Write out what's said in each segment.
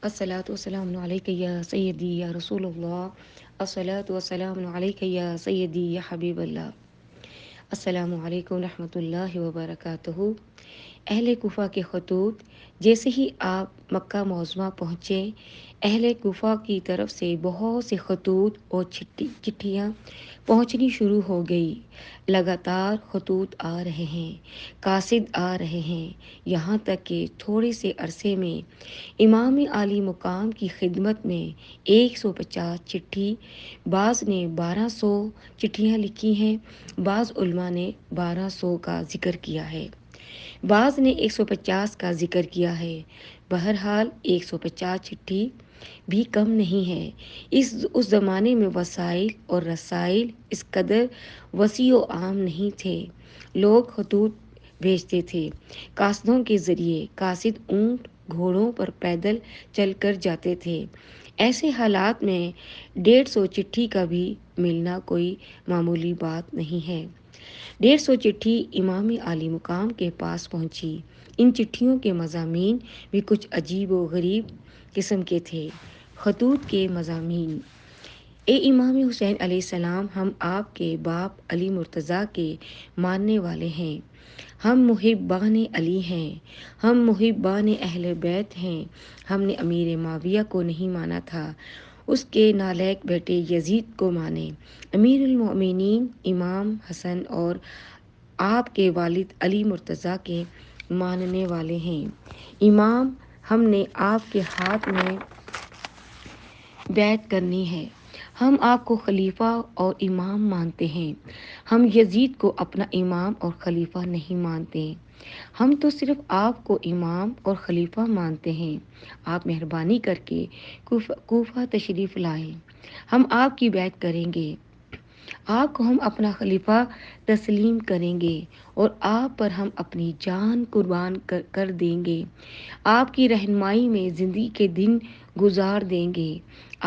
الصلاة والسلام عليك يا سيدي يا رسول الله. الصلاة والسلام عليك يا سيدي يا حبيب الله. السلام علیکم رحمۃ اللہ وبرکاتہ۔ اہل کوفہ کے خطوط، جیسے ہی آپ مکہ معظمہ پہنچے، اہل کوفہ کی طرف سے بہت سے خطوط اور چٹھیاں پہنچنی شروع ہو گئی۔ لگاتار خطوط آ رہے ہیں، قاصد آ رہے ہیں، یہاں تک کہ تھوڑے سے عرصے میں امام عالی مقام کی خدمت میں 150 چٹھی، بعض نے 1200 چٹھیاں لکھی ہیں، بعض علماء نے 1200 کا ذکر کیا ہے، بعض نے 150 کا ذکر کیا ہے۔ بہرحال 150 چٹھی بھی کم نہیں ہے۔ اس زمانے میں وسائل اور رسائل اس قدر وسیع و عام نہیں تھے۔ لوگ خطوط بھیجتے تھے قاصدوں کے ذریعے۔ قاصد اونٹ گھوڑوں پر پیدل چل کر جاتے تھے۔ ایسے حالات میں 150 چٹھی کا بھی ملنا کوئی معمولی بات نہیں ہے۔ 150 چٹھی امام عالی مقام کے پاس پہنچی۔ ان چٹھیوں کے مضامین بھی کچھ عجیب و غریب قسم کے تھے۔ خطوط کے مضامین: اے امام حسین علیہ السلام، ہم آپ کے باپ علی مرتضیٰ کے ماننے والے ہیں، ہم محبان علی ہیں، ہم محبان اہل بیت ہیں۔ ہم نے امیر معاویہ کو نہیں مانا تھا، اس کے نالائق بیٹے یزید کو مانے۔ امیر المومنین امام حسن اور آپ کے والد علی مرتضیٰ کے ماننے والے ہیں۔ امام، ہم نے آپ کے ہاتھ میں بیعت کرنی ہے۔ ہم آپ کو خلیفہ اور امام مانتے ہیں، ہم یزید کو اپنا امام اور خلیفہ نہیں مانتے۔ ہم تو صرف آپ کو امام اور خلیفہ مانتے ہیں۔ آپ مہربانی کر کے کوفہ تشریف لائیں، ہم آپ کی بیعت کریں گے، آپ کو ہم اپنا خلیفہ تسلیم کریں گے اور آپ پر ہم اپنی جان قربان کر دیں گے۔ آپ کی رہنمائی میں زندگی کے دن گزار دیں گے۔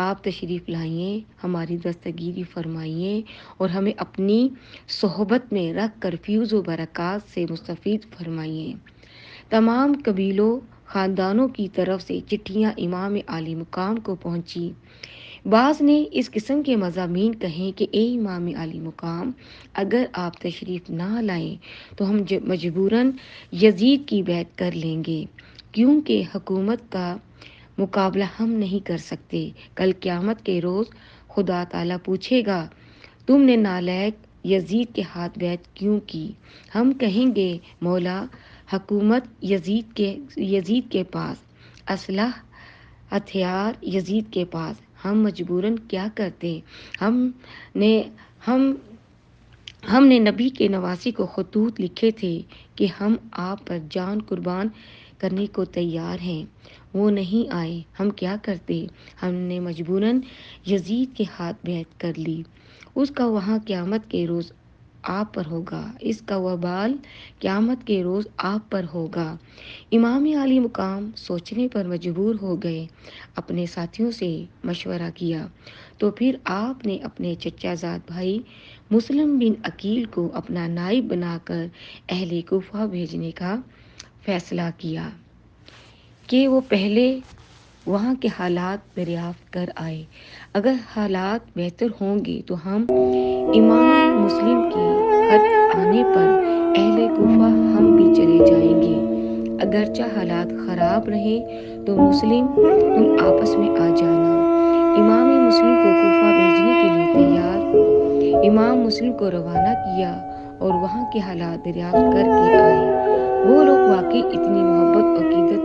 آپ تشریف لائیں، ہماری دستگیری فرمائیں اور ہمیں اپنی صحبت میں رکھ کر فیض و برکات سے مستفید فرمائیں۔ تمام قبیلوں خاندانوں کی طرف سے چٹھیاں امام عالی مقام کو پہنچی۔ بعض نے اس قسم کے مضامین کہیں کہ اے امام عالی مقام، اگر آپ تشریف نہ لائیں تو ہم مجبوراً یزید کی بیعت کر لیں گے، کیونکہ حکومت کا مقابلہ ہم نہیں کر سکتے۔ کل قیامت کے روز خدا تعالیٰ پوچھے گا، تم نے نالائق یزید کے ہاتھ بیعت کیوں کی؟ ہم کہیں گے، مولا، حکومت یزید کے پاس، اسلحہ ہتھیار یزید کے پاس، ہم مجبوراً کیا کرتے؟ ہم نے نبی کے نواسی کو خطوط لکھے تھے کہ ہم آپ پر جان قربان کرنے کو تیار ہیں، وہ نہیں آئے، ہم کیا کرتے؟ ہم نے مجبوراً یزید کے ہاتھ بیعت کر لی۔ اس کا وہاں قیامت کے روز آپ پر ہوگا، اس کا وبال قیامت کے روز آپ پر ہوگا۔ امام عالی مقام سوچنے پر مجبور ہو گئے، اپنے ساتھیوں سے مشورہ کیا تو پھر آپ نے اپنے چچا زاد بھائی مسلم بن عقیل کو اپنا نائب بنا کر اہل کوفہ بھیجنے کا فیصلہ کیا کہ وہ پہلے وہاں کے حالات دریافت کر آئے۔ اگر حالات بہتر ہوں گے تو ہم امام مسلم کے خط آنے پر اہل کوفہ ہم بھی چلے جائیں گے، اگرچہ حالات خراب رہیں تو مسلم تم آپس میں آ جانا۔ امام مسلم کو کوفہ بھیجنے کے لیے تیار، امام مسلم کو روانہ کیا اور وہاں کے حالات دریافت کر کے آئے۔ وہ لوگ واقعی اتنی محبت اور عقیدت